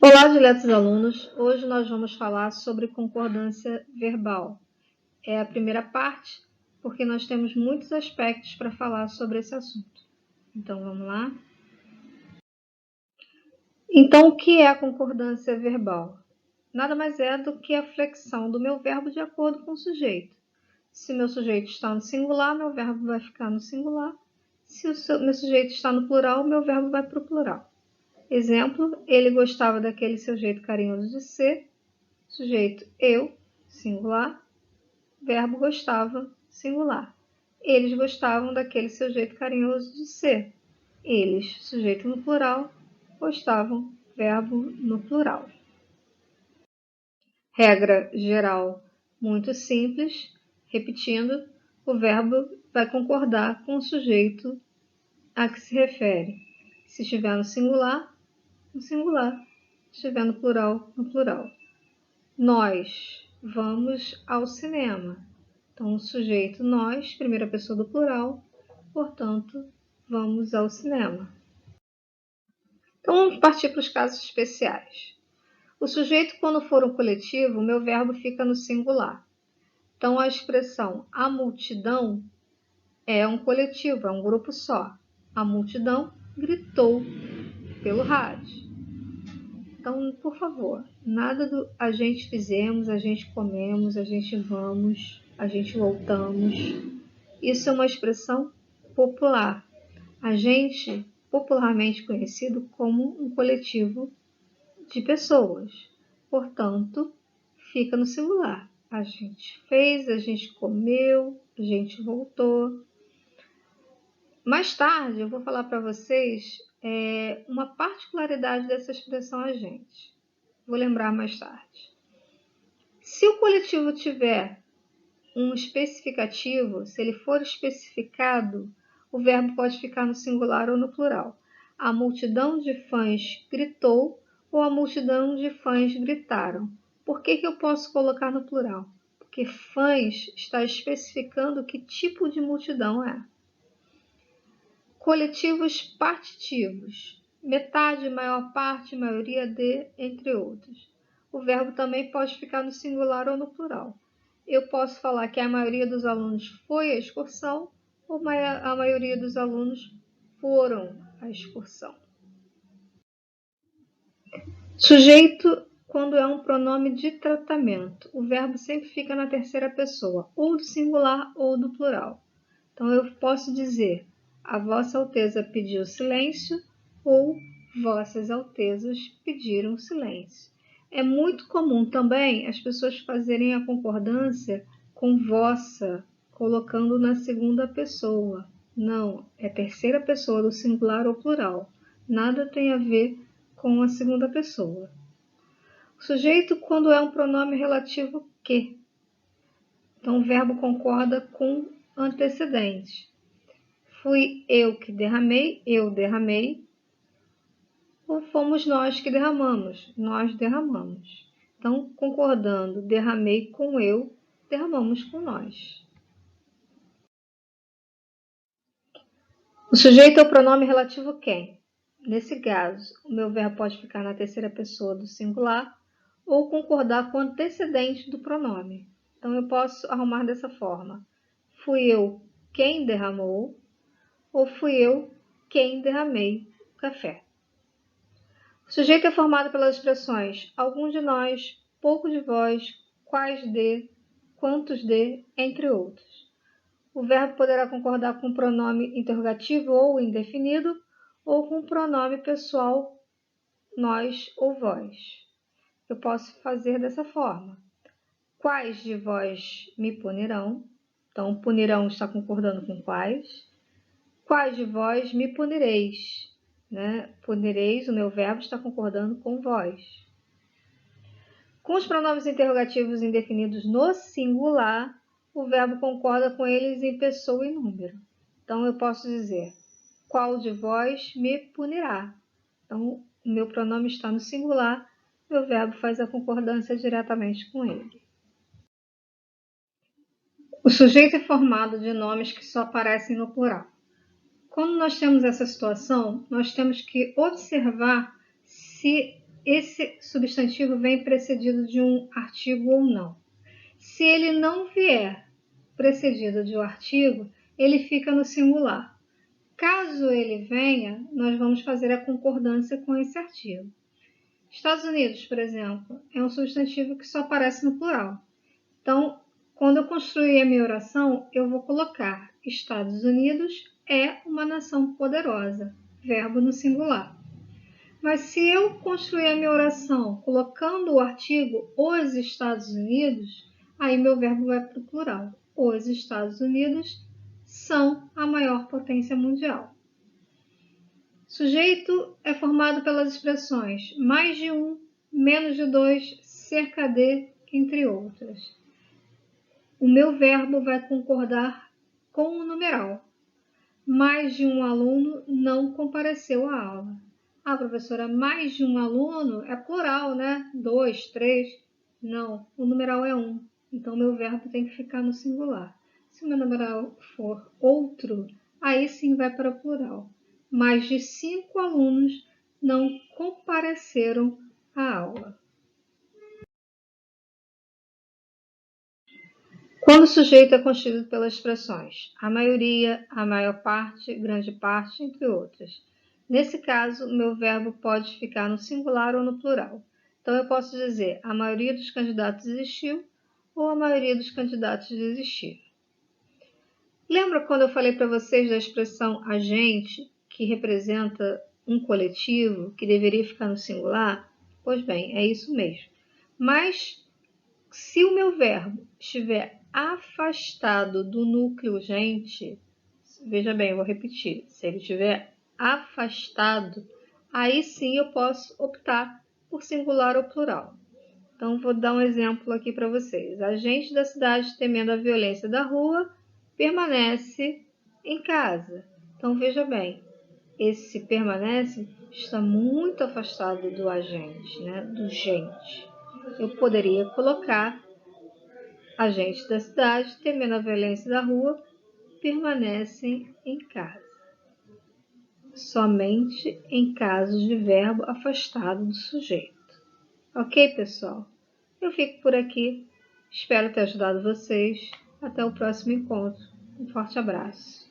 Olá, diletos alunos! Hoje nós vamos falar sobre concordância verbal. É a primeira parte, porque nós temos muitos aspectos para falar sobre esse assunto. Então, vamos lá? Então, o que é a concordância verbal? Nada mais é do que a flexão do meu verbo de acordo com o sujeito. Se meu sujeito está no singular, meu verbo vai ficar no singular. Se o meu sujeito está no plural, meu verbo vai para o plural. Exemplo, ele gostava daquele seu jeito carinhoso de ser. Sujeito eu, singular. Verbo gostava, singular. Eles gostavam daquele seu jeito carinhoso de ser. Eles, sujeito no plural, gostavam, verbo no plural. Regra geral muito simples. Repetindo, o verbo vai concordar com o sujeito a que se refere. Se estiver no singular, no singular. Se estiver no plural, no plural. Nós vamos ao cinema. Então, o sujeito nós, primeira pessoa do plural, portanto, vamos ao cinema. Então, vamos partir para os casos especiais. O sujeito, quando for um coletivo, o meu verbo fica no singular. Então, a expressão a multidão é um coletivo, é um grupo só. A multidão gritou pelo rádio. Então, por favor, nada do a gente fizemos, a gente comemos, a gente vamos, a gente voltamos. Isso é uma expressão popular. A gente, popularmente conhecido como um coletivo de pessoas. Portanto, fica no singular. A gente fez, a gente comeu, a gente voltou. Mais tarde, eu vou falar para vocês uma particularidade dessa expressão a gente. Vou lembrar mais tarde. Se o coletivo tiver um especificativo, se ele for especificado, o verbo pode ficar no singular ou no plural. A multidão de fãs gritou ou a multidão de fãs gritaram. Por que eu posso colocar no plural? Porque fãs está especificando que tipo de multidão é. Coletivos partitivos. Metade, maior parte, maioria de, entre outros. O verbo também pode ficar no singular ou no plural. Eu posso falar que a maioria dos alunos foi à excursão ou a maioria dos alunos foram à excursão. Sujeito, quando é um pronome de tratamento. O verbo sempre fica na terceira pessoa, ou do singular ou do plural. Então, eu posso dizer: a Vossa Alteza pediu silêncio ou Vossas Altezas pediram silêncio. É muito comum também as pessoas fazerem a concordância com vossa, colocando na segunda pessoa. Não, é terceira pessoa do singular ou plural. Nada tem a ver com a segunda pessoa. O sujeito, quando é um pronome relativo que. Então, o verbo concorda com antecedente. Fui eu que derramei, eu derramei. Ou fomos nós que derramamos, nós derramamos. Então, concordando, derramei com eu, derramamos com nós. O sujeito é o pronome relativo quem. Nesse caso, o meu verbo pode ficar na terceira pessoa do singular ou concordar com o antecedente do pronome. Então, eu posso arrumar dessa forma. Fui eu quem derramou ou fui eu quem derramei o café. O sujeito é formado pelas expressões alguns de nós, pouco de vós, quais de, quantos de, entre outros. O verbo poderá concordar com o pronome interrogativo ou indefinido ou com o pronome pessoal nós ou vós. Eu posso fazer dessa forma. Quais de vós me punirão? Então, punirão está concordando com quais. Quais de vós me punireis? Punireis, o meu verbo está concordando com vós. Com os pronomes interrogativos indefinidos no singular, o verbo concorda com eles em pessoa e número. Então, eu posso dizer, qual de vós me punirá? Então, o meu pronome está no singular, meu verbo faz a concordância diretamente com ele. O sujeito é formado de nomes que só aparecem no plural. Quando nós temos essa situação, nós temos que observar se esse substantivo vem precedido de um artigo ou não. Se ele não vier precedido de um artigo, ele fica no singular. Caso ele venha, nós vamos fazer a concordância com esse artigo. Estados Unidos, por exemplo, é um substantivo que só aparece no plural. Então, quando eu construir a minha oração, eu vou colocar Estados Unidos é uma nação poderosa, verbo no singular. Mas se eu construir a minha oração colocando o artigo os Estados Unidos, aí meu verbo vai para o plural. Os Estados Unidos são a maior potência mundial. Sujeito é formado pelas expressões mais de um, menos de dois, cerca de, entre outras. O meu verbo vai concordar com o numeral. Mais de um aluno não compareceu à aula. Ah, professora, mais de um aluno é plural, né? 2, 3. Não, o numeral é 1. Então, meu verbo tem que ficar no singular. Se o meu numeral for outro, aí sim vai para o plural. Mais de 5 alunos não compareceram à aula. Quando o sujeito é constituído pelas expressões a maioria, a maior parte, grande parte, entre outras. Nesse caso, o meu verbo pode ficar no singular ou no plural. Então, eu posso dizer a maioria dos candidatos desistiu ou a maioria dos candidatos desistiram. Lembra quando eu falei para vocês da expressão agente, que representa um coletivo, que deveria ficar no singular? Pois bem, é isso mesmo. Mas, se o meu verbo estiver afastado do núcleo gente, veja bem, eu vou repetir, se ele estiver afastado, aí sim eu posso optar por singular ou plural. Então, vou dar um exemplo aqui para vocês. A gente da cidade, temendo a violência da rua, permanece em casa. Então, veja bem, esse permanece está muito afastado do agente, né? Do gente. Eu poderia colocar a gente da cidade, temendo a violência da rua, permanecem em casa. Somente em casos de verbo afastado do sujeito. Ok, pessoal? Eu fico por aqui. Espero ter ajudado vocês. Até o próximo encontro. Um forte abraço.